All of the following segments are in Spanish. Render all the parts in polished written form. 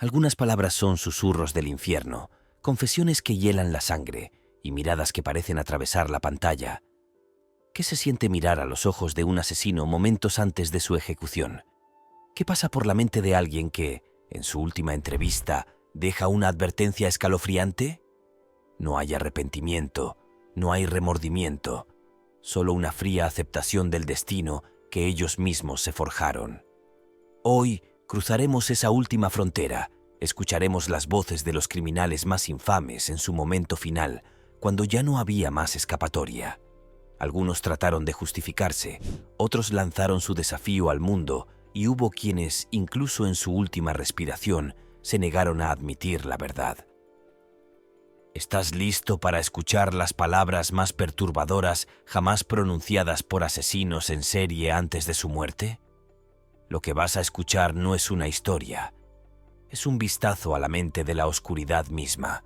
Algunas palabras son susurros del infierno, confesiones que hielan la sangre y miradas que parecen atravesar la pantalla. ¿Qué se siente mirar a los ojos de un asesino momentos antes de su ejecución? ¿Qué pasa por la mente de alguien que, en su última entrevista, deja una advertencia escalofriante? No hay arrepentimiento, no hay remordimiento, solo una fría aceptación del destino que ellos mismos se forjaron. Hoy cruzaremos esa última frontera, escucharemos las voces de los criminales más infames en su momento final, cuando ya no había más escapatoria. Algunos trataron de justificarse, otros lanzaron su desafío al mundo y hubo quienes, incluso en su última respiración, se negaron a admitir la verdad. ¿Estás listo para escuchar las palabras más perturbadoras jamás pronunciadas por asesinos en serie antes de su muerte? Lo que vas a escuchar no es una historia, es un vistazo a la mente de la oscuridad misma.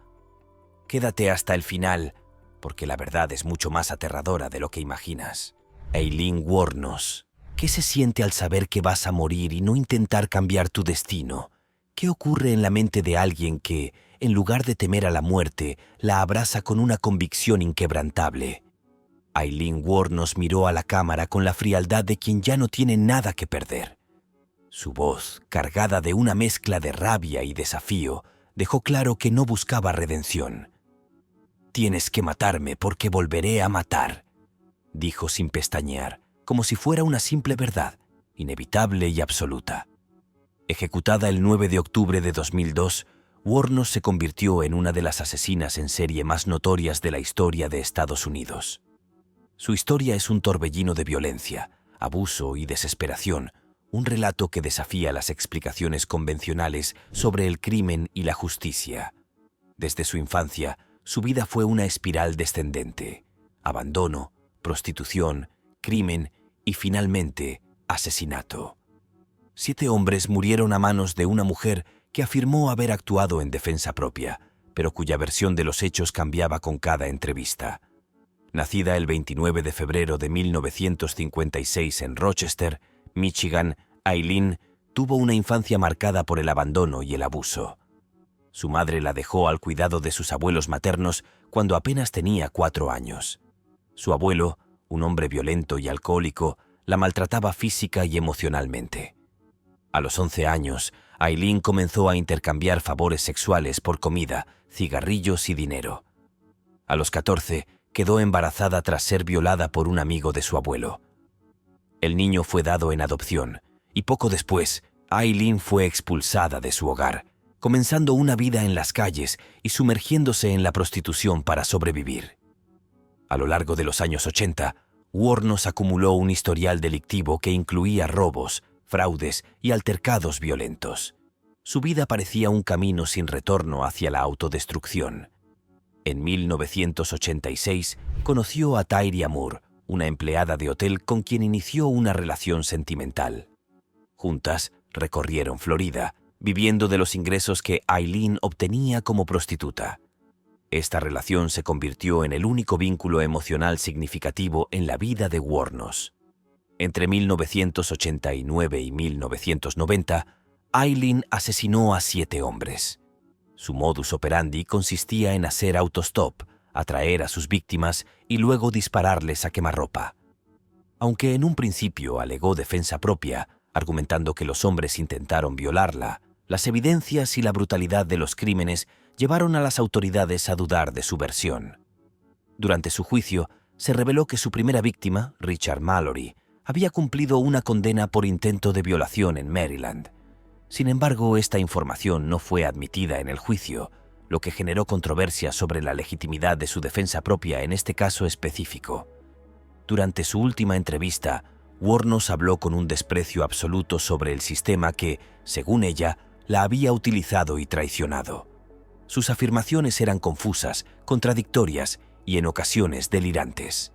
Quédate hasta el final, porque la verdad es mucho más aterradora de lo que imaginas. Aileen Wuornos, ¿qué se siente al saber que vas a morir y no intentar cambiar tu destino? ¿Qué ocurre en la mente de alguien que, en lugar de temer a la muerte, la abraza con una convicción inquebrantable? Aileen Wuornos miró a la cámara con la frialdad de quien ya no tiene nada que perder. Su voz, cargada de una mezcla de rabia y desafío, dejó claro que no buscaba redención. «Tienes que matarme porque volveré a matar», dijo sin pestañear, como si fuera una simple verdad, inevitable y absoluta. Ejecutada el 9 de octubre de 2002, Wuornos se convirtió en una de las asesinas en serie más notorias de la historia de Estados Unidos. Su historia es un torbellino de violencia, abuso y desesperación, un relato que desafía las explicaciones convencionales sobre el crimen y la justicia. Desde su infancia, su vida fue una espiral descendente: abandono, prostitución, crimen y finalmente asesinato. 7 hombres murieron a manos de una mujer que afirmó haber actuado en defensa propia, pero cuya versión de los hechos cambiaba con cada entrevista. Nacida el 29 de febrero de 1956 en Rochester, Michigan, Aileen tuvo una infancia marcada por el abandono y el abuso. Su madre la dejó al cuidado de sus abuelos maternos cuando apenas tenía 4 años. Su abuelo, un hombre violento y alcohólico, la maltrataba física y emocionalmente. A los 11 años, Aileen comenzó a intercambiar favores sexuales por comida, cigarrillos y dinero. A los 14, quedó embarazada tras ser violada por un amigo de su abuelo. El niño fue dado en adopción y poco después, Aileen fue expulsada de su hogar, comenzando una vida en las calles y sumergiéndose en la prostitución para sobrevivir. A lo largo de los años 80, Wuornos acumuló un historial delictivo que incluía robos, fraudes y altercados violentos. Su vida parecía un camino sin retorno hacia la autodestrucción. En 1986 conoció a Tyria Moore, una empleada de hotel con quien inició una relación sentimental. Juntas recorrieron Florida, viviendo de los ingresos que Aileen obtenía como prostituta. Esta relación se convirtió en el único vínculo emocional significativo en la vida de Wuornos. Entre 1989 y 1990, Aileen asesinó a 7 hombres. Su modus operandi consistía en hacer autostop, atraer a sus víctimas y luego dispararles a quemarropa. Aunque en un principio alegó defensa propia, argumentando que los hombres intentaron violarla, las evidencias y la brutalidad de los crímenes llevaron a las autoridades a dudar de su versión. Durante su juicio, se reveló que su primera víctima, Richard Mallory, había cumplido una condena por intento de violación en Maryland. Sin embargo, esta información no fue admitida en el juicio, lo que generó controversia sobre la legitimidad de su defensa propia en este caso específico. Durante su última entrevista, Wuornos habló con un desprecio absoluto sobre el sistema que, según ella, la había utilizado y traicionado. Sus afirmaciones eran confusas, contradictorias y en ocasiones delirantes.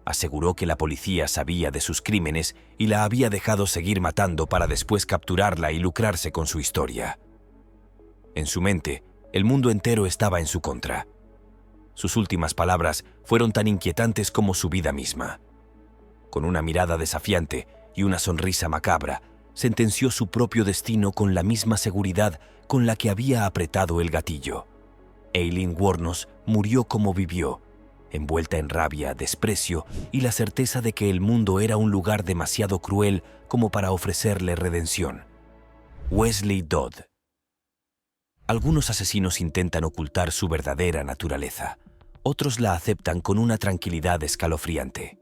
Aseguró que la policía sabía de sus crímenes y la había dejado seguir matando para después capturarla y lucrarse con su historia. En su mente, el mundo entero estaba en su contra. Sus últimas palabras fueron tan inquietantes como su vida misma. Con una mirada desafiante y una sonrisa macabra, sentenció su propio destino con la misma seguridad con la que había apretado el gatillo. Aileen Wuornos murió como vivió, envuelta en rabia, desprecio y la certeza de que el mundo era un lugar demasiado cruel como para ofrecerle redención. Wesley Dodd. Algunos asesinos intentan ocultar su verdadera naturaleza. Otros la aceptan con una tranquilidad escalofriante.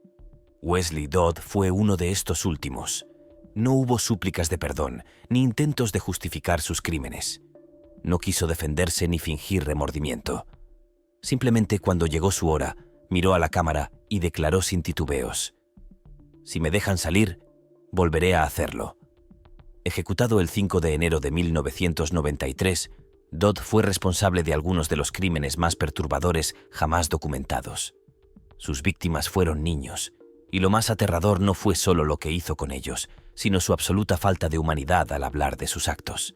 Wesley Dodd fue uno de estos últimos. No hubo súplicas de perdón, ni intentos de justificar sus crímenes. No quiso defenderse ni fingir remordimiento. Simplemente cuando llegó su hora, miró a la cámara y declaró sin titubeos: «Si me dejan salir, volveré a hacerlo». Ejecutado el 5 de enero de 1993, Dodd fue responsable de algunos de los crímenes más perturbadores jamás documentados. Sus víctimas fueron niños, y lo más aterrador no fue solo lo que hizo con ellos, sino su absoluta falta de humanidad al hablar de sus actos.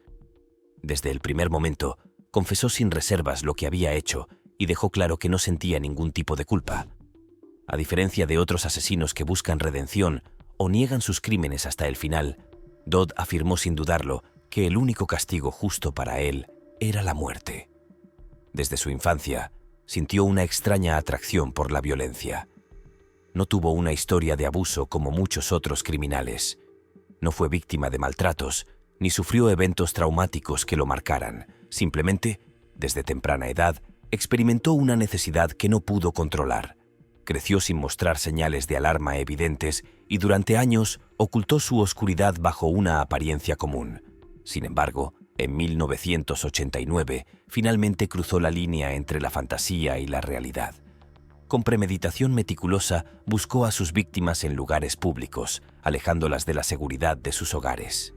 Desde el primer momento, confesó sin reservas lo que había hecho y dejó claro que no sentía ningún tipo de culpa. A diferencia de otros asesinos que buscan redención o niegan sus crímenes hasta el final, Dodd afirmó sin dudarlo que el único castigo justo para él era la muerte. Desde su infancia, sintió una extraña atracción por la violencia. No tuvo una historia de abuso como muchos otros criminales. No fue víctima de maltratos, ni sufrió eventos traumáticos que lo marcaran. Simplemente, desde temprana edad, experimentó una necesidad que no pudo controlar. Creció sin mostrar señales de alarma evidentes y durante años ocultó su oscuridad bajo una apariencia común. Sin embargo, en 1989, finalmente cruzó la línea entre la fantasía y la realidad. Con premeditación meticulosa, buscó a sus víctimas en lugares públicos, alejándolas de la seguridad de sus hogares.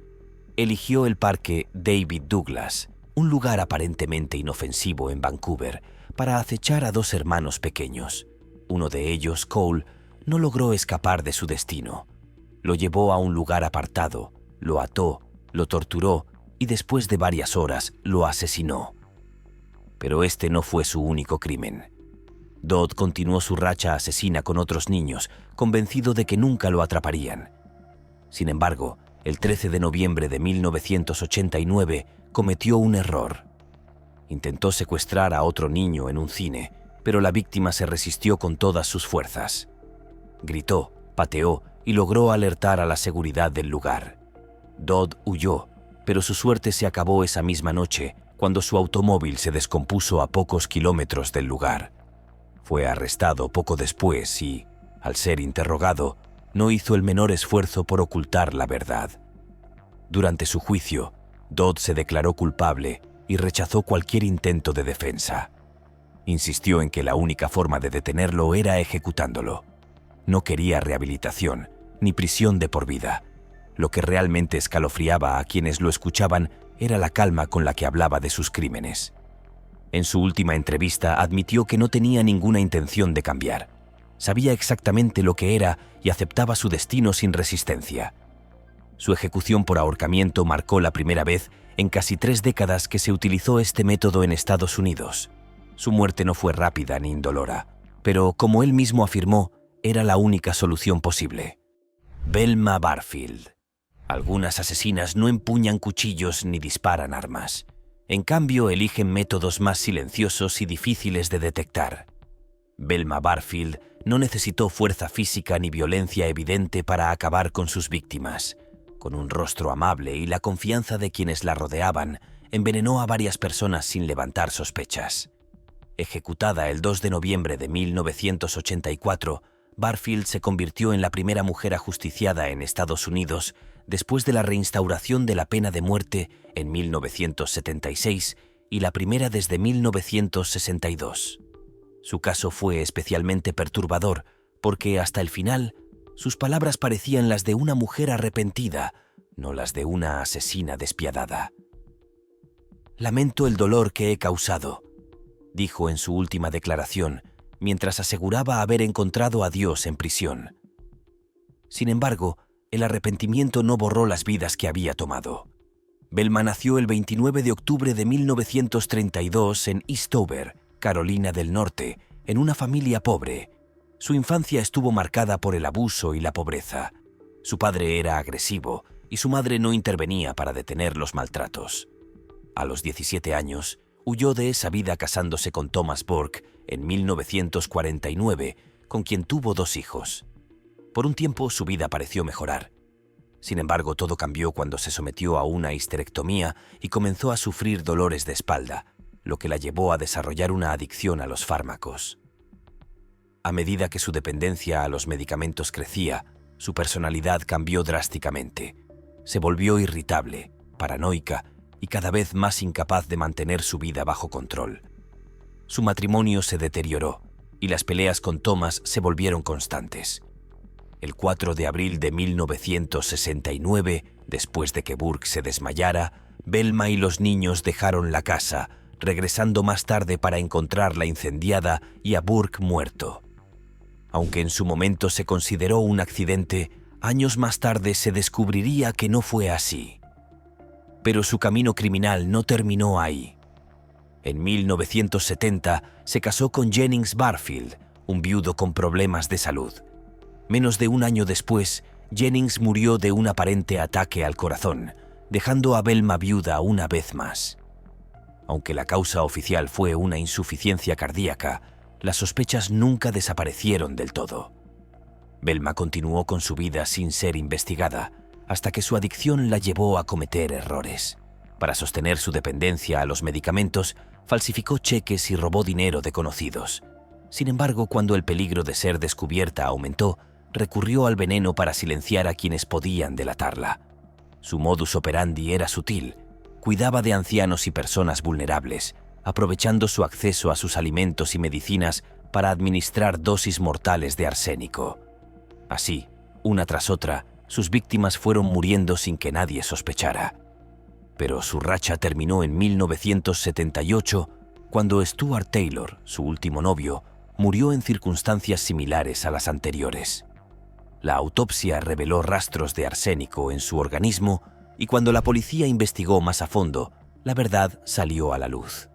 Eligió el parque David Douglas, un lugar aparentemente inofensivo en Vancouver, para acechar a dos hermanos pequeños. Uno de ellos, Cole, no logró escapar de su destino. Lo llevó a un lugar apartado, lo ató, lo torturó y después de varias horas lo asesinó. Pero este no fue su único crimen. Dodd continuó su racha asesina con otros niños, convencido de que nunca lo atraparían. Sin embargo, el 13 de noviembre de 1989 cometió un error. Intentó secuestrar a otro niño en un cine, pero la víctima se resistió con todas sus fuerzas. Gritó, pateó y logró alertar a la seguridad del lugar. Dodd huyó, pero su suerte se acabó esa misma noche cuando su automóvil se descompuso a pocos kilómetros del lugar. Fue arrestado poco después y, al ser interrogado, no hizo el menor esfuerzo por ocultar la verdad. Durante su juicio, Dodd se declaró culpable y rechazó cualquier intento de defensa. Insistió en que la única forma de detenerlo era ejecutándolo. No quería rehabilitación ni prisión de por vida. Lo que realmente escalofriaba a quienes lo escuchaban era la calma con la que hablaba de sus crímenes. En su última entrevista admitió que no tenía ninguna intención de cambiar. Sabía exactamente lo que era y aceptaba su destino sin resistencia. Su ejecución por ahorcamiento marcó la primera vez en casi 3 décadas que se utilizó este método en Estados Unidos. Su muerte no fue rápida ni indolora, pero, como él mismo afirmó, era la única solución posible. Velma Barfield. Algunas asesinas no empuñan cuchillos ni disparan armas. En cambio, eligen métodos más silenciosos y difíciles de detectar. Velma Barfield no necesitó fuerza física ni violencia evidente para acabar con sus víctimas. Con un rostro amable y la confianza de quienes la rodeaban, envenenó a varias personas sin levantar sospechas. Ejecutada el 2 de noviembre de 1984, Barfield se convirtió en la primera mujer ajusticiada en Estados Unidos después de la reinstauración de la pena de muerte en 1976 y la primera desde 1962. Su caso fue especialmente perturbador porque hasta el final sus palabras parecían las de una mujer arrepentida, no las de una asesina despiadada. «Lamento el dolor que he causado», dijo en su última declaración, mientras aseguraba haber encontrado a Dios en prisión. Sin embargo, el arrepentimiento no borró las vidas que había tomado. Velma nació el 29 de octubre de 1932 en Eastover, Carolina del Norte, en una familia pobre. Su infancia estuvo marcada por el abuso y la pobreza. Su padre era agresivo y su madre no intervenía para detener los maltratos. A los 17 años, huyó de esa vida casándose con Thomas Burke en 1949, con quien tuvo 2 hijos. Por un tiempo su vida pareció mejorar. Sin embargo, todo cambió cuando se sometió a una histerectomía y comenzó a sufrir dolores de espalda, lo que la llevó a desarrollar una adicción a los fármacos. A medida que su dependencia a los medicamentos crecía, su personalidad cambió drásticamente. Se volvió irritable, paranoica y cada vez más incapaz de mantener su vida bajo control. Su matrimonio se deterioró y las peleas con Thomas se volvieron constantes. El 4 de abril de 1969, después de que Burke se desmayara, Velma y los niños dejaron la casa, regresando más tarde para encontrarla incendiada y a Burke muerto. Aunque en su momento se consideró un accidente, años más tarde se descubriría que no fue así. Pero su camino criminal no terminó ahí. En 1970 se casó con Jennings Barfield, un viudo con problemas de salud. Menos de un año después, Jennings murió de un aparente ataque al corazón, dejando a Velma viuda una vez más. Aunque la causa oficial fue una insuficiencia cardíaca, las sospechas nunca desaparecieron del todo. Velma continuó con su vida sin ser investigada, hasta que su adicción la llevó a cometer errores. Para sostener su dependencia a los medicamentos, falsificó cheques y robó dinero de conocidos. Sin embargo, cuando el peligro de ser descubierta aumentó, recurrió al veneno para silenciar a quienes podían delatarla. Su modus operandi era sutil. Cuidaba de ancianos y personas vulnerables, aprovechando su acceso a sus alimentos y medicinas para administrar dosis mortales de arsénico. Así, una tras otra, sus víctimas fueron muriendo sin que nadie sospechara. Pero su racha terminó en 1978, cuando Stuart Taylor, su último novio, murió en circunstancias similares a las anteriores. La autopsia reveló rastros de arsénico en su organismo y cuando la policía investigó más a fondo, la verdad salió a la luz.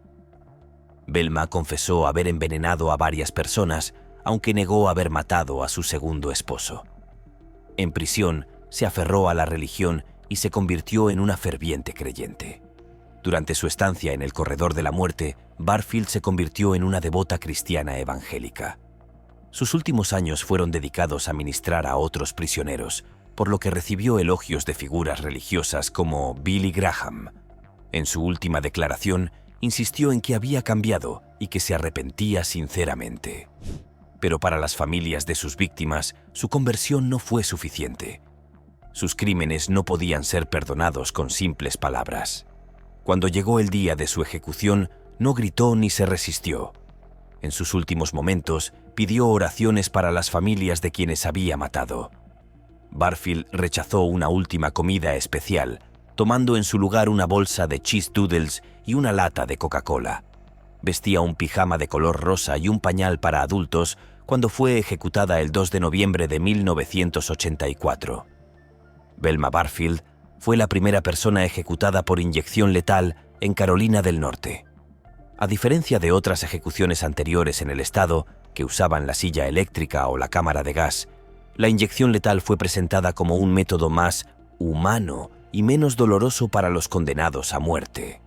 Velma confesó haber envenenado a varias personas, aunque negó haber matado a su segundo esposo. En prisión, se aferró a la religión y se convirtió en una ferviente creyente. Durante su estancia en el corredor de la muerte, Barfield se convirtió en una devota cristiana evangélica. Sus últimos años fueron dedicados a ministrar a otros prisioneros, por lo que recibió elogios de figuras religiosas como Billy Graham. En su última declaración, insistió en que había cambiado y que se arrepentía sinceramente. Pero para las familias de sus víctimas, su conversión no fue suficiente. Sus crímenes no podían ser perdonados con simples palabras. Cuando llegó el día de su ejecución, no gritó ni se resistió. En sus últimos momentos, pidió oraciones para las familias de quienes había matado. Barfield rechazó una última comida especial, tomando en su lugar una bolsa de cheese doodles y una lata de Coca-Cola. Vestía un pijama de color rosa y un pañal para adultos cuando fue ejecutada el 2 de noviembre de 1984. Velma Barfield fue la primera persona ejecutada por inyección letal en Carolina del Norte. A diferencia de otras ejecuciones anteriores en el estado, que usaban la silla eléctrica o la cámara de gas, la inyección letal fue presentada como un método más humano y menos doloroso para los condenados a muerte.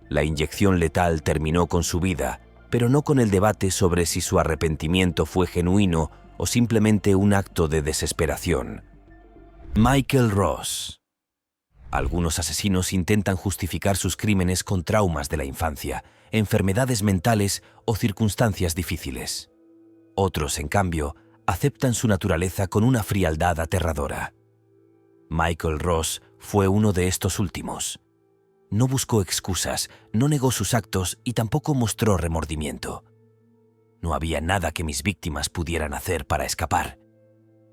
La inyección letal terminó con su vida, pero no con el debate sobre si su arrepentimiento fue genuino o simplemente un acto de desesperación. Michael Ross. Algunos asesinos intentan justificar sus crímenes con traumas de la infancia, enfermedades mentales o circunstancias difíciles. Otros, en cambio, aceptan su naturaleza con una frialdad aterradora. Michael Ross fue uno de estos últimos. No buscó excusas, no negó sus actos y tampoco mostró remordimiento. No había nada que mis víctimas pudieran hacer para escapar,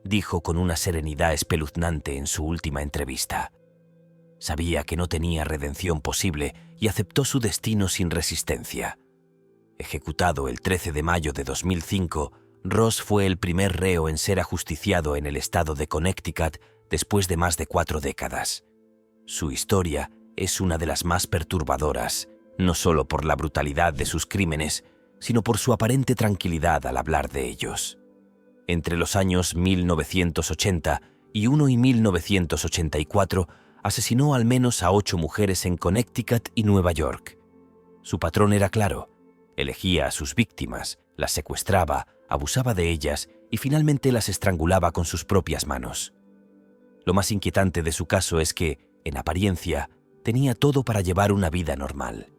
dijo con una serenidad espeluznante en su última entrevista. Sabía que no tenía redención posible y aceptó su destino sin resistencia. Ejecutado el 13 de mayo de 2005, Ross fue el primer reo en ser ajusticiado en el estado de Connecticut después de más de 4 décadas. Su historia es una de las más perturbadoras, no solo por la brutalidad de sus crímenes, sino por su aparente tranquilidad al hablar de ellos. Entre los años 1980 y 1984 asesinó al menos a 8 mujeres en Connecticut y Nueva York. Su patrón era claro: elegía a sus víctimas, las secuestraba, abusaba de ellas y finalmente las estrangulaba con sus propias manos. Lo más inquietante de su caso es que, en apariencia, tenía todo para llevar una vida normal.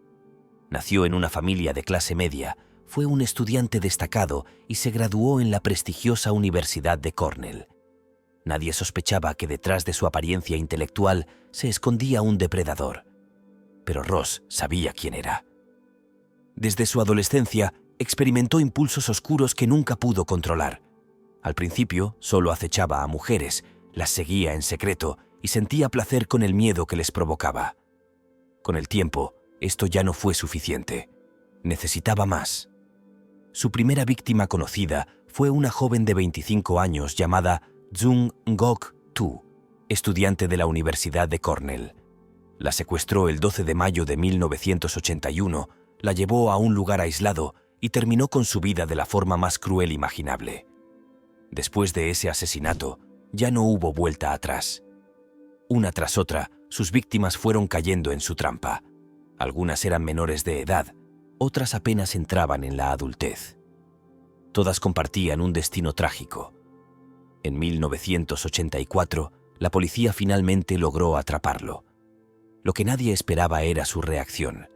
Nació en una familia de clase media, fue un estudiante destacado y se graduó en la prestigiosa Universidad de Cornell. Nadie sospechaba que detrás de su apariencia intelectual se escondía un depredador. Pero Ross sabía quién era. Desde su adolescencia, experimentó impulsos oscuros que nunca pudo controlar. Al principio, solo acechaba a mujeres, las seguía en secreto y sentía placer con el miedo que les provocaba. Con el tiempo, esto ya no fue suficiente. Necesitaba más. Su primera víctima conocida fue una joven de 25 años llamada Jung Gok Tu, estudiante de la Universidad de Cornell. La secuestró el 12 de mayo de 1981, la llevó a un lugar aislado y terminó con su vida de la forma más cruel imaginable. Después de ese asesinato, ya no hubo vuelta atrás. Una tras otra, sus víctimas fueron cayendo en su trampa. Algunas eran menores de edad, otras apenas entraban en la adultez. Todas compartían un destino trágico. En 1984, la policía finalmente logró atraparlo. Lo que nadie esperaba era su reacción.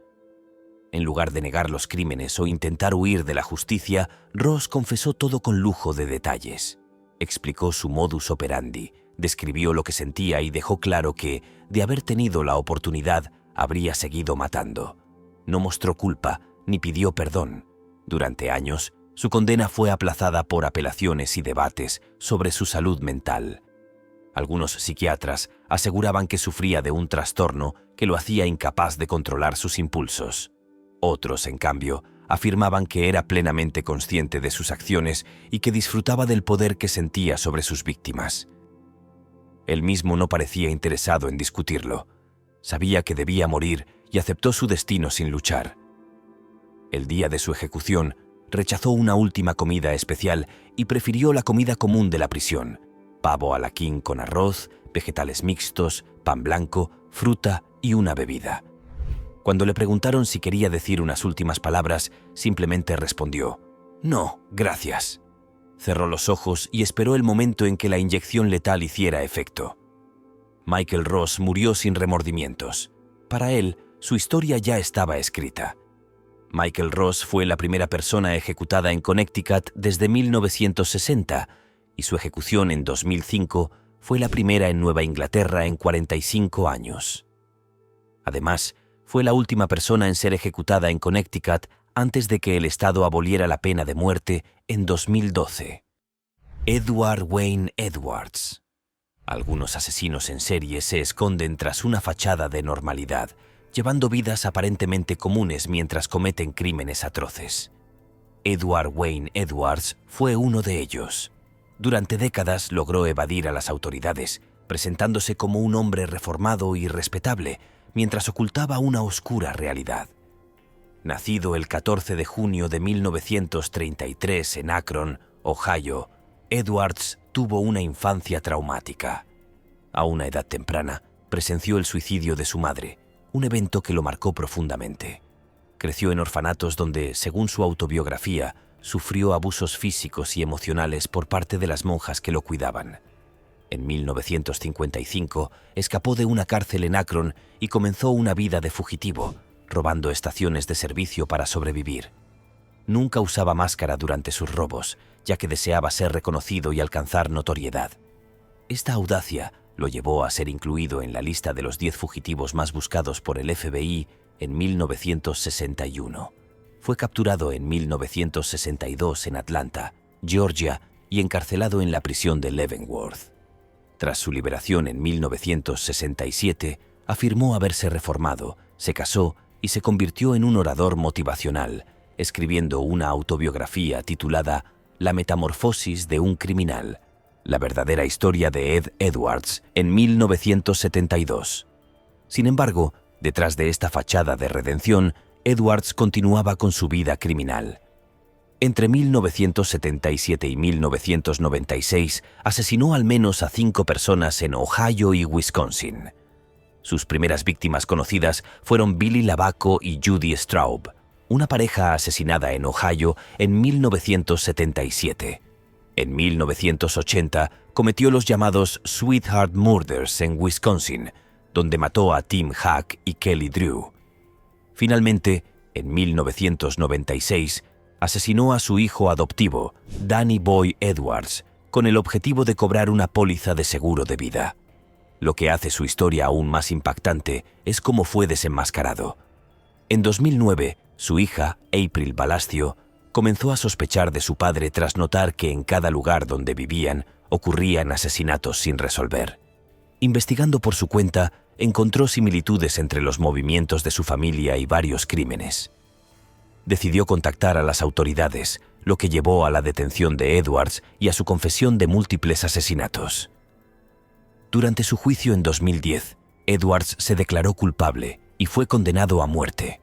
En lugar de negar los crímenes o intentar huir de la justicia, Ross confesó todo con lujo de detalles. Explicó su modus operandi, describió lo que sentía y dejó claro que, de haber tenido la oportunidad, habría seguido matando. No mostró culpa ni pidió perdón. Durante años, su condena fue aplazada por apelaciones y debates sobre su salud mental. Algunos psiquiatras aseguraban que sufría de un trastorno que lo hacía incapaz de controlar sus impulsos. Otros, en cambio, afirmaban que era plenamente consciente de sus acciones y que disfrutaba del poder que sentía sobre sus víctimas. Él mismo no parecía interesado en discutirlo. Sabía que debía morir y aceptó su destino sin luchar. El día de su ejecución, rechazó una última comida especial y prefirió la comida común de la prisión: pavo a la king con arroz, vegetales mixtos, pan blanco, fruta y una bebida. Cuando le preguntaron si quería decir unas últimas palabras, simplemente respondió: «No, gracias». Cerró los ojos y esperó el momento en que la inyección letal hiciera efecto. Michael Ross murió sin remordimientos. Para él, su historia ya estaba escrita. Michael Ross fue la primera persona ejecutada en Connecticut desde 1960 y su ejecución en 2005 fue la primera en Nueva Inglaterra en 45 años. Además, fue la última persona en ser ejecutada en Connecticut antes de que el estado aboliera la pena de muerte en 2012. Edward Wayne Edwards. Algunos asesinos en serie se esconden tras una fachada de normalidad, llevando vidas aparentemente comunes mientras cometen crímenes atroces. Edward Wayne Edwards fue uno de ellos. Durante décadas logró evadir a las autoridades, presentándose como un hombre reformado y respetable, mientras ocultaba una oscura realidad. Nacido el 14 de junio de 1933 en Akron, Ohio, Edwards tuvo una infancia traumática. A una edad temprana, presenció el suicidio de su madre, un evento que lo marcó profundamente. Creció en orfanatos donde, según su autobiografía, sufrió abusos físicos y emocionales por parte de las monjas que lo cuidaban. En 1955, escapó de una cárcel en Akron y comenzó una vida de fugitivo, robando estaciones de servicio para sobrevivir. Nunca usaba máscara durante sus robos, ya que deseaba ser reconocido y alcanzar notoriedad. Esta audacia lo llevó a ser incluido en la lista de los 10 fugitivos más buscados por el FBI en 1961. Fue capturado en 1962 en Atlanta, Georgia, y encarcelado en la prisión de Leavenworth. Tras su liberación en 1967, afirmó haberse reformado, se casó y se convirtió en un orador motivacional, escribiendo una autobiografía titulada La metamorfosis de un criminal, la verdadera historia de Ed Edwards, en 1972. Sin embargo, detrás de esta fachada de redención, Edwards continuaba con su vida criminal. Entre 1977 y 1996 asesinó al menos a 5 personas en Ohio y Wisconsin. Sus primeras víctimas conocidas fueron Billy Lavaco y Judy Straub, una pareja asesinada en Ohio en 1977. En 1980 cometió los llamados Sweetheart Murders en Wisconsin, donde mató a Tim Hack y Kelly Drew. Finalmente, en 1996, asesinó a su hijo adoptivo, Danny Boy Edwards, con el objetivo de cobrar una póliza de seguro de vida. Lo que hace su historia aún más impactante es cómo fue desenmascarado. En 2009, su hija, April Balastio, comenzó a sospechar de su padre tras notar que en cada lugar donde vivían ocurrían asesinatos sin resolver. Investigando por su cuenta, encontró similitudes entre los movimientos de su familia y varios crímenes. Decidió contactar a las autoridades, lo que llevó a la detención de Edwards y a su confesión de múltiples asesinatos. Durante su juicio en 2010, Edwards se declaró culpable y fue condenado a muerte.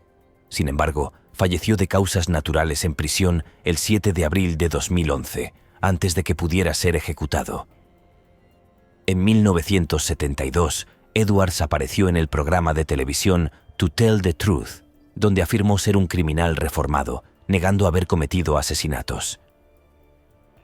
Sin embargo, falleció de causas naturales en prisión el 7 de abril de 2011, antes de que pudiera ser ejecutado. En 1972, Edwards apareció en el programa de televisión To Tell the Truth, donde afirmó ser un criminal reformado, negando haber cometido asesinatos.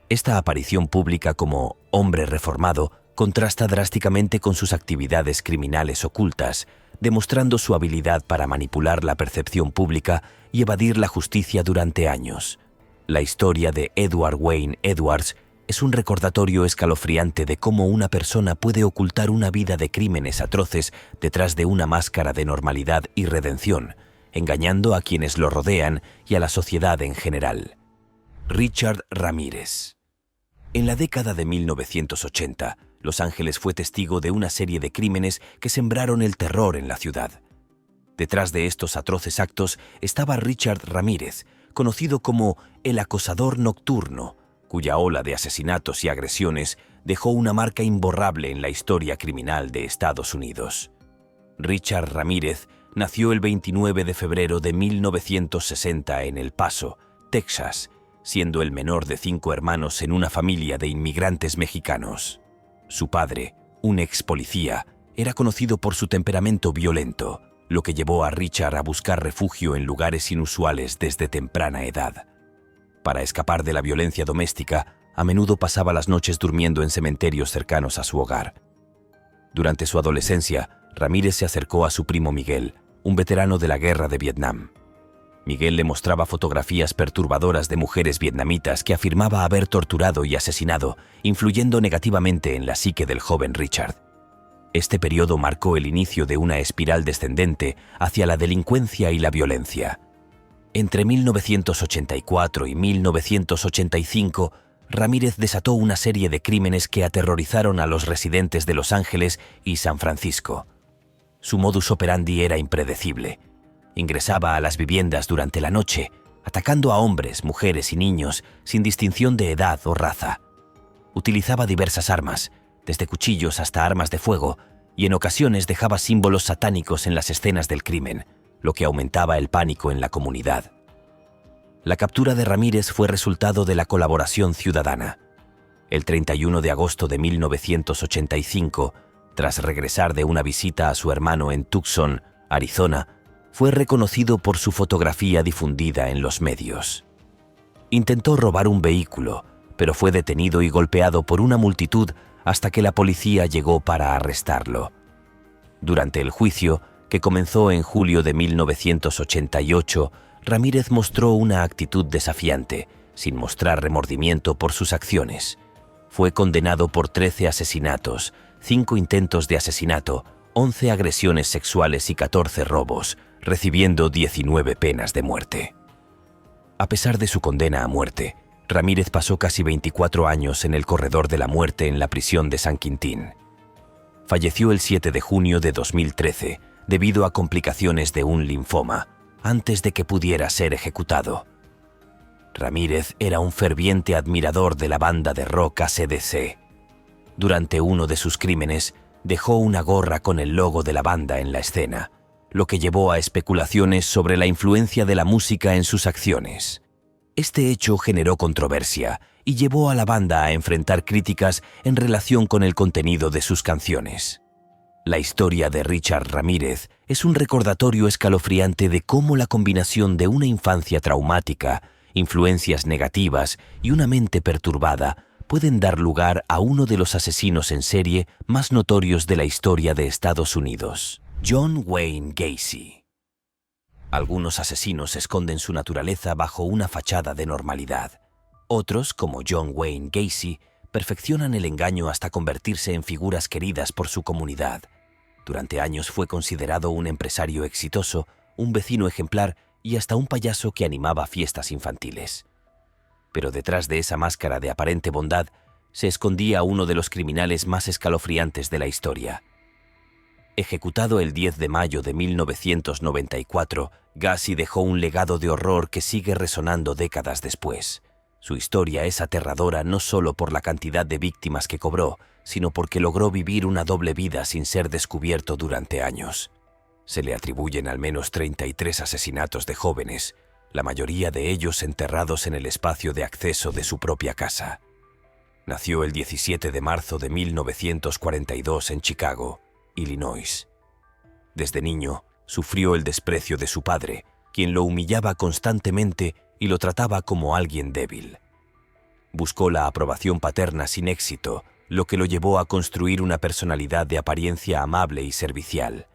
Esta aparición pública como hombre reformado contrasta drásticamente con sus actividades criminales ocultas, demostrando su habilidad para manipular la percepción pública y evadir la justicia durante años. La historia de Edward Wayne Edwards es un recordatorio escalofriante de cómo una persona puede ocultar una vida de crímenes atroces detrás de una máscara de normalidad y redención, engañando a quienes lo rodean y a la sociedad en general. Richard Ramírez. En la década de 1980, Los Ángeles fue testigo de una serie de crímenes que sembraron el terror en la ciudad. Detrás de estos atroces actos estaba Richard Ramírez, conocido como el acosador nocturno, cuya ola de asesinatos y agresiones dejó una marca imborrable en la historia criminal de Estados Unidos. Richard Ramírez nació el 29 de febrero de 1960 en El Paso, Texas, siendo el menor de 5 hermanos en una familia de inmigrantes mexicanos. Su padre, un ex policía, era conocido por su temperamento violento, lo que llevó a Richard a buscar refugio en lugares inusuales desde temprana edad. Para escapar de la violencia doméstica, a menudo pasaba las noches durmiendo en cementerios cercanos a su hogar. Durante su adolescencia, Ramírez se acercó a su primo Miguel, un veterano de la guerra de Vietnam. Miguel le mostraba fotografías perturbadoras de mujeres vietnamitas que afirmaba haber torturado y asesinado, influyendo negativamente en la psique del joven Richard. Este periodo marcó el inicio de una espiral descendente hacia la delincuencia y la violencia. Entre 1984 y 1985, Ramírez desató una serie de crímenes que aterrorizaron a los residentes de Los Ángeles y San Francisco. Su modus operandi era impredecible. Ingresaba a las viviendas durante la noche, atacando a hombres, mujeres y niños sin distinción de edad o raza. Utilizaba diversas armas, desde cuchillos hasta armas de fuego, y en ocasiones dejaba símbolos satánicos en las escenas del crimen, lo que aumentaba el pánico en la comunidad. La captura de Ramírez fue resultado de la colaboración ciudadana. El 31 de agosto de 1985, tras regresar de una visita a su hermano en Tucson, Arizona, fue reconocido por su fotografía difundida en los medios. Intentó robar un vehículo, pero fue detenido y golpeado por una multitud hasta que la policía llegó para arrestarlo. Durante el juicio, que comenzó en julio de 1988, Ramírez mostró una actitud desafiante, sin mostrar remordimiento por sus acciones. Fue condenado por 13 asesinatos, 5 intentos de asesinato, 11 agresiones sexuales y 14 robos, recibiendo 19 penas de muerte. A pesar de su condena a muerte, Ramírez pasó casi 24 años en el corredor de la muerte en la prisión de San Quintín. Falleció el 7 de junio de 2013 debido a complicaciones de un linfoma, antes de que pudiera ser ejecutado. Ramírez era un ferviente admirador de la banda de rock AC/DC. Durante uno de sus crímenes, dejó una gorra con el logo de la banda en la escena, lo que llevó a especulaciones sobre la influencia de la música en sus acciones. Este hecho generó controversia y llevó a la banda a enfrentar críticas en relación con el contenido de sus canciones. La historia de Richard Ramírez es un recordatorio escalofriante de cómo la combinación de una infancia traumática, influencias negativas y una mente perturbada pueden dar lugar a uno de los asesinos en serie más notorios de la historia de Estados Unidos, John Wayne Gacy. Algunos asesinos esconden su naturaleza bajo una fachada de normalidad. Otros, como John Wayne Gacy, perfeccionan el engaño hasta convertirse en figuras queridas por su comunidad. Durante años fue considerado un empresario exitoso, un vecino ejemplar y hasta un payaso que animaba fiestas infantiles. Pero detrás de esa máscara de aparente bondad se escondía uno de los criminales más escalofriantes de la historia. Ejecutado el 10 de mayo de 1994, Gacy dejó un legado de horror que sigue resonando décadas después. Su historia es aterradora no solo por la cantidad de víctimas que cobró, sino porque logró vivir una doble vida sin ser descubierto durante años. Se le atribuyen al menos 33 asesinatos de jóvenes, la mayoría de ellos enterrados en el espacio de acceso de su propia casa. Nació el 17 de marzo de 1942 en Chicago, Illinois. Desde niño, sufrió el desprecio de su padre, quien lo humillaba constantemente y lo trataba como alguien débil. Buscó la aprobación paterna sin éxito, lo que lo llevó a construir una personalidad de apariencia amable y servicial.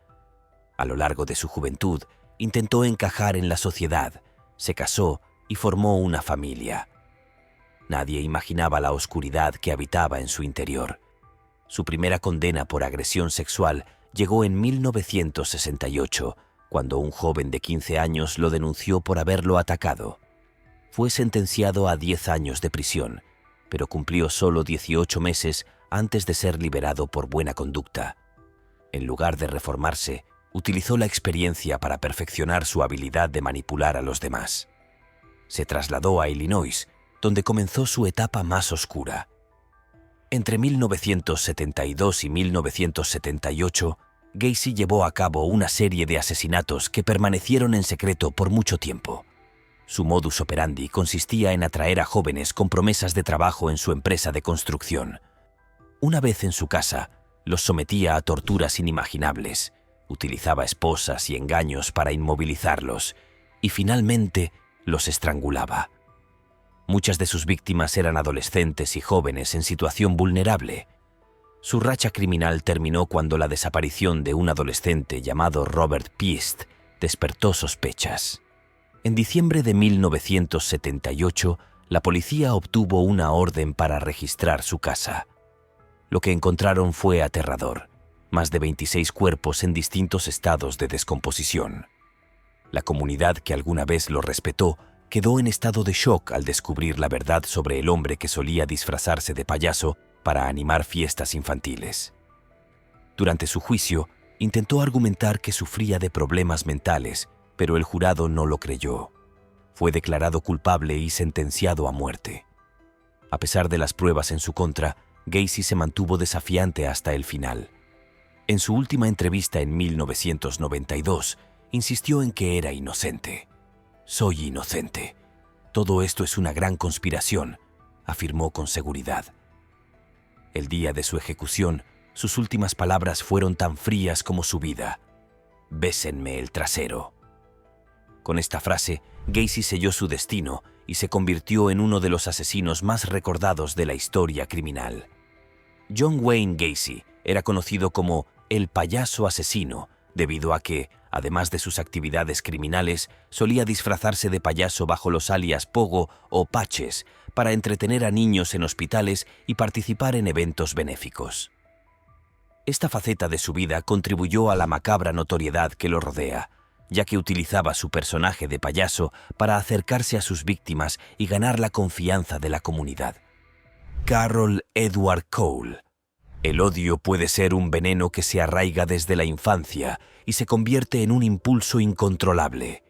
A lo largo de su juventud, intentó encajar en la sociedad, se casó y formó una familia. Nadie imaginaba la oscuridad que habitaba en su interior. Su primera condena por agresión sexual llegó en 1968, cuando un joven de 15 años lo denunció por haberlo atacado. Fue sentenciado a 10 años de prisión, pero cumplió solo 18 meses antes de ser liberado por buena conducta. En lugar de reformarse, utilizó la experiencia para perfeccionar su habilidad de manipular a los demás. Se trasladó a Illinois, donde comenzó su etapa más oscura. Entre 1972 y 1978, Gacy llevó a cabo una serie de asesinatos que permanecieron en secreto por mucho tiempo. Su modus operandi consistía en atraer a jóvenes con promesas de trabajo en su empresa de construcción. Una vez en su casa, los sometía a torturas inimaginables, utilizaba esposas y engaños para inmovilizarlos y finalmente los estrangulaba. Muchas de sus víctimas eran adolescentes y jóvenes en situación vulnerable. Su racha criminal terminó cuando la desaparición de un adolescente llamado Robert Piest despertó sospechas. En diciembre de 1978, la policía obtuvo una orden para registrar su casa. Lo que encontraron fue aterrador: más de 26 cuerpos en distintos estados de descomposición. La comunidad que alguna vez lo respetó quedó en estado de shock al descubrir la verdad sobre el hombre que solía disfrazarse de payaso para animar fiestas infantiles. Durante su juicio, intentó argumentar que sufría de problemas mentales, pero el jurado no lo creyó. Fue declarado culpable y sentenciado a muerte. A pesar de las pruebas en su contra, Gacy se mantuvo desafiante hasta el final. En su última entrevista en 1992, insistió en que era inocente. «Soy inocente. Todo esto es una gran conspiración», afirmó con seguridad. El día de su ejecución, sus últimas palabras fueron tan frías como su vida: «Bésenme el trasero». Con esta frase, Gacy selló su destino y se convirtió en uno de los asesinos más recordados de la historia criminal. John Wayne Gacy era conocido como el payaso asesino debido a que, además de sus actividades criminales, solía disfrazarse de payaso bajo los alias Pogo o Patches para entretener a niños en hospitales y participar en eventos benéficos. Esta faceta de su vida contribuyó a la macabra notoriedad que lo rodea, ya que utilizaba su personaje de payaso para acercarse a sus víctimas y ganar la confianza de la comunidad. Carroll Edward Cole. El odio puede ser un veneno que se arraiga desde la infancia y se convierte en un impulso incontrolable.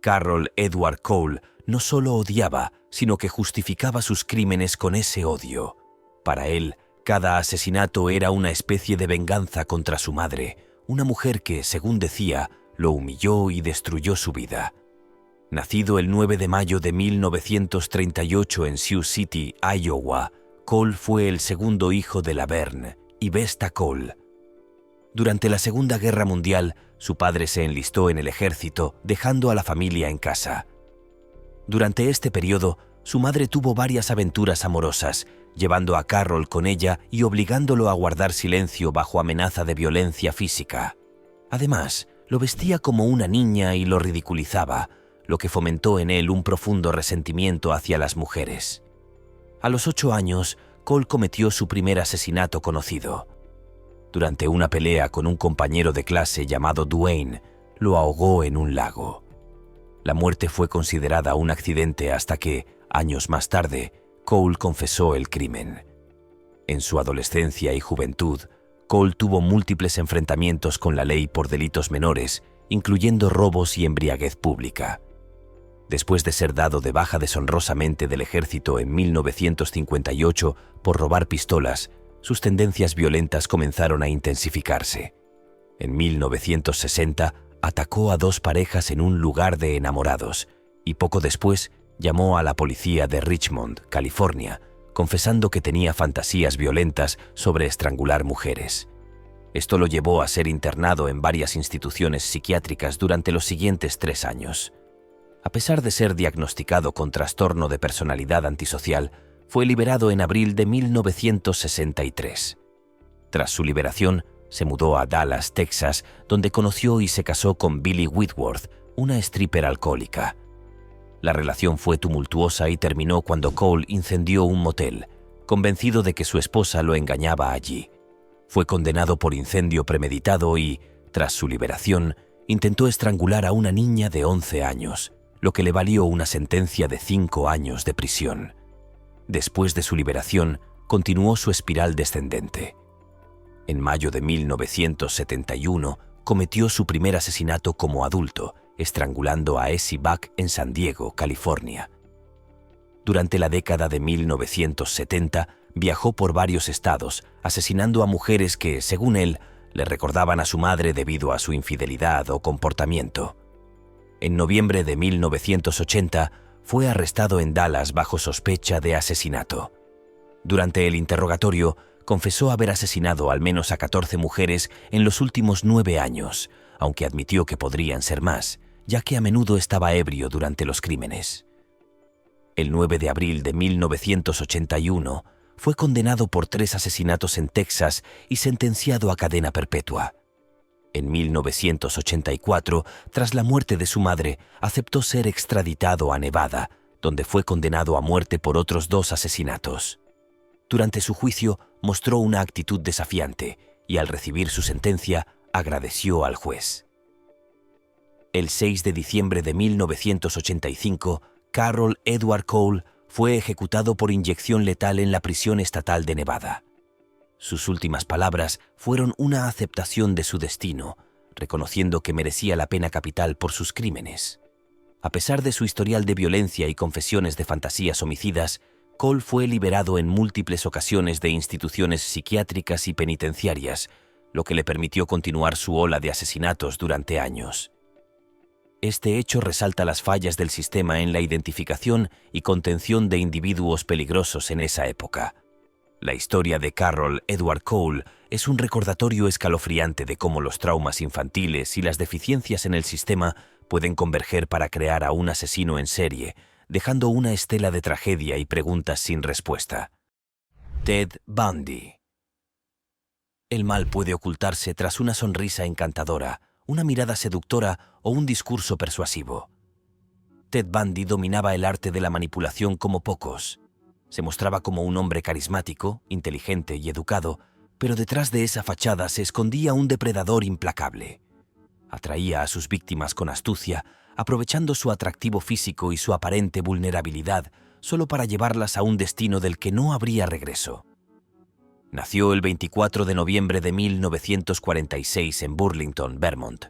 Carroll Edward Cole no solo odiaba, sino que justificaba sus crímenes con ese odio. Para él, cada asesinato era una especie de venganza contra su madre, una mujer que, según decía, lo humilló y destruyó su vida. Nacido el 9 de mayo de 1938 en Sioux City, Iowa, Cole fue el segundo hijo de Laverne y Vesta Cole. Durante la Segunda Guerra Mundial, su padre se enlistó en el ejército, dejando a la familia en casa. Durante este periodo, su madre tuvo varias aventuras amorosas, llevando a Carroll con ella y obligándolo a guardar silencio bajo amenaza de violencia física. Además, lo vestía como una niña y lo ridiculizaba, lo que fomentó en él un profundo resentimiento hacia las mujeres. A los 8 años, Cole cometió su primer asesinato conocido. Durante una pelea con un compañero de clase llamado Duane, lo ahogó en un lago. La muerte fue considerada un accidente hasta que, años más tarde, Cole confesó el crimen. En su adolescencia y juventud, Cole tuvo múltiples enfrentamientos con la ley por delitos menores, incluyendo robos y embriaguez pública. Después de ser dado de baja deshonrosamente del ejército en 1958 por robar pistolas, sus tendencias violentas comenzaron a intensificarse. En 1960, atacó a 2 parejas en un lugar de enamorados y poco después llamó a la policía de Richmond, California, confesando que tenía fantasías violentas sobre estrangular mujeres. Esto lo llevó a ser internado en varias instituciones psiquiátricas durante los siguientes 3 años. A pesar de ser diagnosticado con trastorno de personalidad antisocial, fue liberado en abril de 1963. Tras su liberación, se mudó a Dallas, Texas, donde conoció y se casó con Billie Whitworth, una stripper alcohólica. La relación fue tumultuosa y terminó cuando Cole incendió un motel, convencido de que su esposa lo engañaba allí. Fue condenado por incendio premeditado y, tras su liberación, intentó estrangular a una niña de 11 años, lo que le valió una sentencia de 5 años de prisión. Después de su liberación, continuó su espiral descendente. En mayo de 1971, cometió su primer asesinato como adulto, estrangulando a Essie Buck en San Diego, California. Durante la década de 1970, viajó por varios estados, asesinando a mujeres que, según él, le recordaban a su madre debido a su infidelidad o comportamiento. En noviembre de 1980, fue arrestado en Dallas bajo sospecha de asesinato. Durante el interrogatorio, confesó haber asesinado al menos a 14 mujeres en los últimos 9 años, aunque admitió que podrían ser más, ya que a menudo estaba ebrio durante los crímenes. El 9 de abril de 1981, fue condenado por 3 asesinatos en Texas y sentenciado a cadena perpetua. En 1984, tras la muerte de su madre, aceptó ser extraditado a Nevada, donde fue condenado a muerte por otros 2 asesinatos. Durante su juicio, mostró una actitud desafiante y al recibir su sentencia, agradeció al juez. El 6 de diciembre de 1985, Carroll Edward Cole fue ejecutado por inyección letal en la prisión estatal de Nevada. Sus últimas palabras fueron una aceptación de su destino, reconociendo que merecía la pena capital por sus crímenes. A pesar de su historial de violencia y confesiones de fantasías homicidas, Cole fue liberado en múltiples ocasiones de instituciones psiquiátricas y penitenciarias, lo que le permitió continuar su ola de asesinatos durante años. Este hecho resalta las fallas del sistema en la identificación y contención de individuos peligrosos en esa época. La historia de Carroll Edward Cole es un recordatorio escalofriante de cómo los traumas infantiles y las deficiencias en el sistema pueden converger para crear a un asesino en serie, dejando una estela de tragedia y preguntas sin respuesta. Ted Bundy. El mal puede ocultarse tras una sonrisa encantadora, una mirada seductora o un discurso persuasivo. Ted Bundy dominaba el arte de la manipulación como pocos. Se mostraba como un hombre carismático, inteligente y educado, pero detrás de esa fachada se escondía un depredador implacable. Atraía a sus víctimas con astucia, aprovechando su atractivo físico y su aparente vulnerabilidad solo para llevarlas a un destino del que no habría regreso. Nació el 24 de noviembre de 1946 en Burlington, Vermont.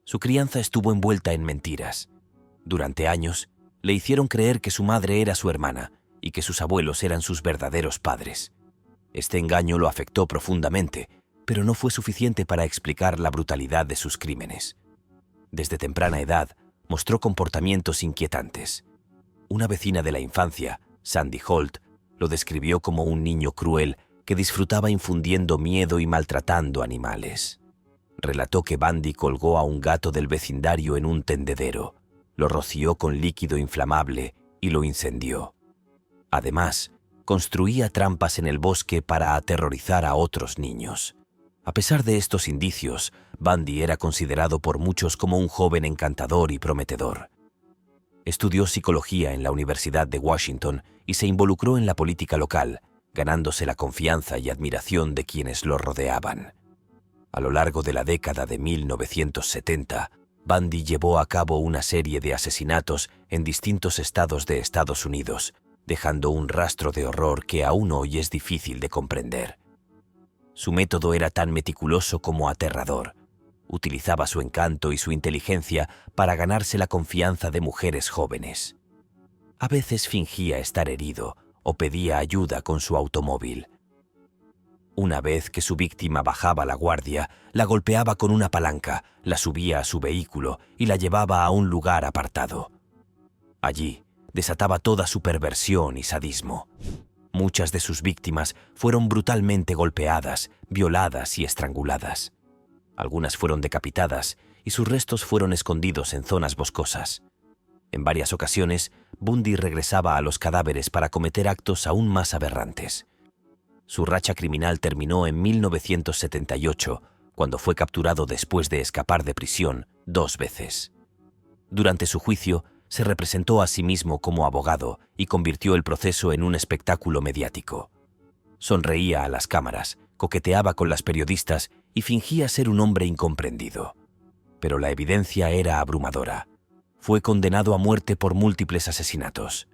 Su crianza estuvo envuelta en mentiras. Durante años, le hicieron creer que su madre era su hermana y que sus abuelos eran sus verdaderos padres. Este engaño lo afectó profundamente, pero no fue suficiente para explicar la brutalidad de sus crímenes. Desde temprana edad, mostró comportamientos inquietantes. Una vecina de la infancia, Sandy Holt, lo describió como un niño cruel que disfrutaba infundiendo miedo y maltratando animales. Relató que Bundy colgó a un gato del vecindario en un tendedero, lo roció con líquido inflamable y lo incendió. Además, construía trampas en el bosque para aterrorizar a otros niños. A pesar de estos indicios, Bundy era considerado por muchos como un joven encantador y prometedor. Estudió psicología en la Universidad de Washington y se involucró en la política local, ganándose la confianza y admiración de quienes lo rodeaban. A lo largo de la década de 1970, Bundy llevó a cabo una serie de asesinatos en distintos estados de Estados Unidos, dejando un rastro de horror que aún hoy es difícil de comprender. Su método era tan meticuloso como aterrador. Utilizaba su encanto y su inteligencia para ganarse la confianza de mujeres jóvenes. A veces fingía estar herido o pedía ayuda con su automóvil. Una vez que su víctima bajaba la guardia, la golpeaba con una palanca, la subía a su vehículo y la llevaba a un lugar apartado. Allí desataba toda su perversión y sadismo. Muchas de sus víctimas fueron brutalmente golpeadas, violadas y estranguladas. Algunas fueron decapitadas y sus restos fueron escondidos en zonas boscosas. En varias ocasiones, Bundy regresaba a los cadáveres para cometer actos aún más aberrantes. Su racha criminal terminó en 1978, cuando fue capturado después de escapar de prisión 2 veces. Durante su juicio, se representó a sí mismo como abogado y convirtió el proceso en un espectáculo mediático. Sonreía a las cámaras, coqueteaba con las periodistas y fingía ser un hombre incomprendido. Pero la evidencia era abrumadora. Fue condenado a muerte por múltiples asesinatos.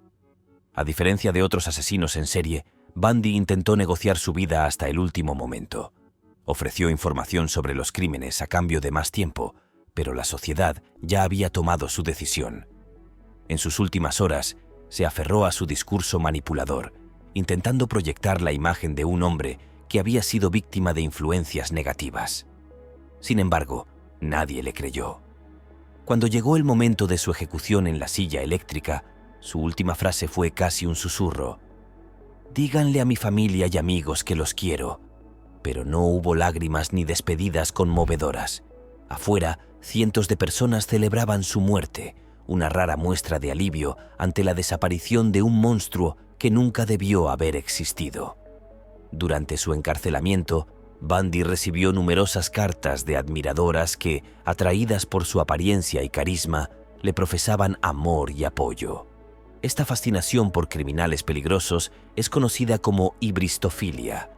A diferencia de otros asesinos en serie, Bundy intentó negociar su vida hasta el último momento. Ofreció información sobre los crímenes a cambio de más tiempo, pero la sociedad ya había tomado su decisión. En sus últimas horas, se aferró a su discurso manipulador, intentando proyectar la imagen de un hombre que había sido víctima de influencias negativas. Sin embargo, nadie le creyó. Cuando llegó el momento de su ejecución en la silla eléctrica, su última frase fue casi un susurro. «Díganle a mi familia y amigos que los quiero». Pero no hubo lágrimas ni despedidas conmovedoras. Afuera, cientos de personas celebraban su muerte, una rara muestra de alivio ante la desaparición de un monstruo que nunca debió haber existido. Durante su encarcelamiento, Bundy recibió numerosas cartas de admiradoras que, atraídas por su apariencia y carisma, le profesaban amor y apoyo. Esta fascinación por criminales peligrosos es conocida como hibristofilia.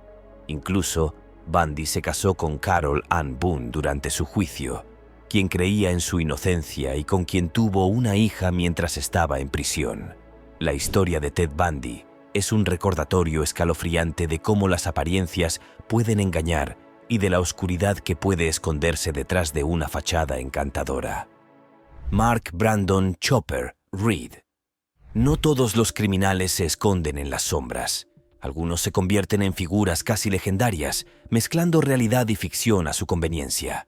Incluso, Bundy se casó con Carol Ann Boone durante su juicio, quien creía en su inocencia y con quien tuvo una hija mientras estaba en prisión. La historia de Ted Bundy es un recordatorio escalofriante de cómo las apariencias pueden engañar y de la oscuridad que puede esconderse detrás de una fachada encantadora. Mark Brandon Chopper Reed. No todos los criminales se esconden en las sombras. Algunos se convierten en figuras casi legendarias, mezclando realidad y ficción a su conveniencia.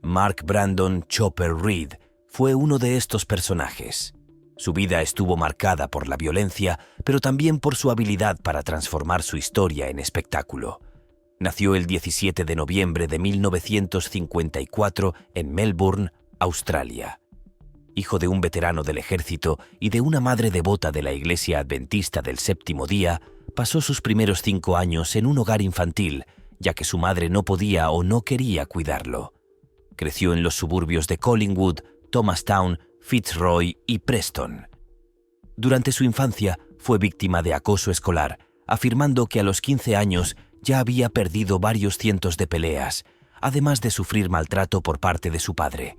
Mark Brandon Chopper Reed fue uno de estos personajes. Su vida estuvo marcada por la violencia, pero también por su habilidad para transformar su historia en espectáculo. Nació el 17 de noviembre de 1954 en Melbourne, Australia. Hijo de un veterano del ejército y de una madre devota de la Iglesia Adventista del Séptimo Día, pasó sus primeros 5 años en un hogar infantil, ya que su madre no podía o no quería cuidarlo. Creció en los suburbios de Collingwood, Thomastown, Fitzroy y Preston. Durante su infancia fue víctima de acoso escolar, afirmando que a los 15 años ya había perdido varios cientos de peleas, además de sufrir maltrato por parte de su padre.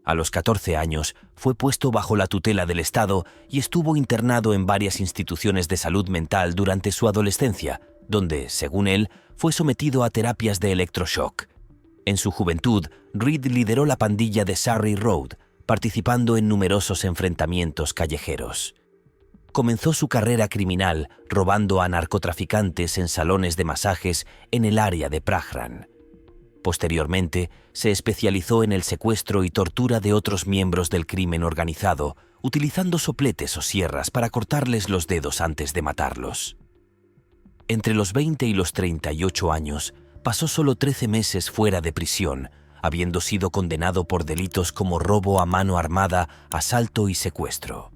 A los 14 años fue puesto bajo la tutela del Estado y estuvo internado en varias instituciones de salud mental durante su adolescencia, donde, según él, fue sometido a terapias de electroshock. En su juventud, Reed lideró la pandilla de Surrey Road, participando en numerosos enfrentamientos callejeros. Comenzó su carrera criminal robando a narcotraficantes en salones de masajes en el área de Prahran. Posteriormente, se especializó en el secuestro y tortura de otros miembros del crimen organizado, utilizando sopletes o sierras para cortarles los dedos antes de matarlos. Entre los 20 y los 38 años, pasó solo 13 meses fuera de prisión, habiendo sido condenado por delitos como robo a mano armada, asalto y secuestro.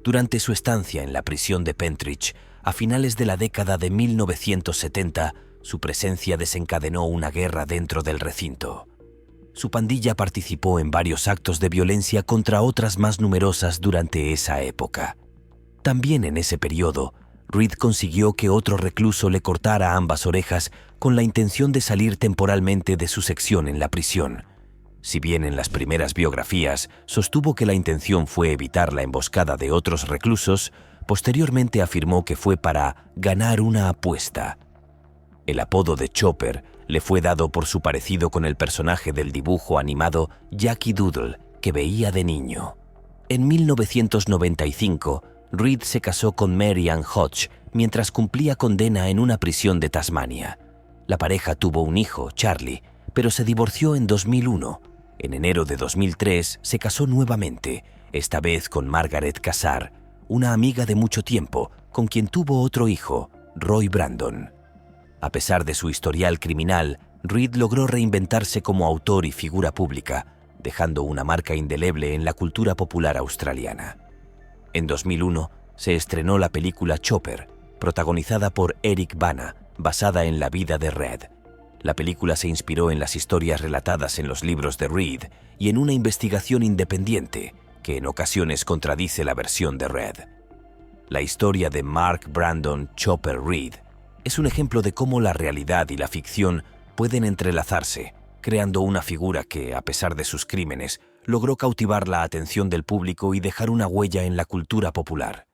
Durante su estancia en la prisión de Pentridge, a finales de la década de 1970, su presencia desencadenó una guerra dentro del recinto. Su pandilla participó en varios actos de violencia contra otras más numerosas durante esa época. También en ese periodo, Reed consiguió que otro recluso le cortara ambas orejas con la intención de salir temporalmente de su sección en la prisión. Si bien en las primeras biografías sostuvo que la intención fue evitar la emboscada de otros reclusos, posteriormente afirmó que fue para ganar una apuesta. El apodo de Chopper le fue dado por su parecido con el personaje del dibujo animado Yankee Doodle que veía de niño. En 1995, Reed se casó con Mary Ann Hodge mientras cumplía condena en una prisión de Tasmania. La pareja tuvo un hijo, Charlie, pero se divorció en 2001. En enero de 2003 se casó nuevamente, esta vez con Margaret Casar, una amiga de mucho tiempo, con quien tuvo otro hijo, Roy Brandon. A pesar de su historial criminal, Reed logró reinventarse como autor y figura pública, dejando una marca indeleble en la cultura popular australiana. En 2001 se estrenó la película Chopper, protagonizada por Eric Bana, basada en la vida de Reed. La película se inspiró en las historias relatadas en los libros de Reed y en una investigación independiente que en ocasiones contradice la versión de Reed. La historia de Mark Brandon Chopper Reed es un ejemplo de cómo la realidad y la ficción pueden entrelazarse, creando una figura que, a pesar de sus crímenes, logró cautivar la atención del público y dejar una huella en la cultura popular.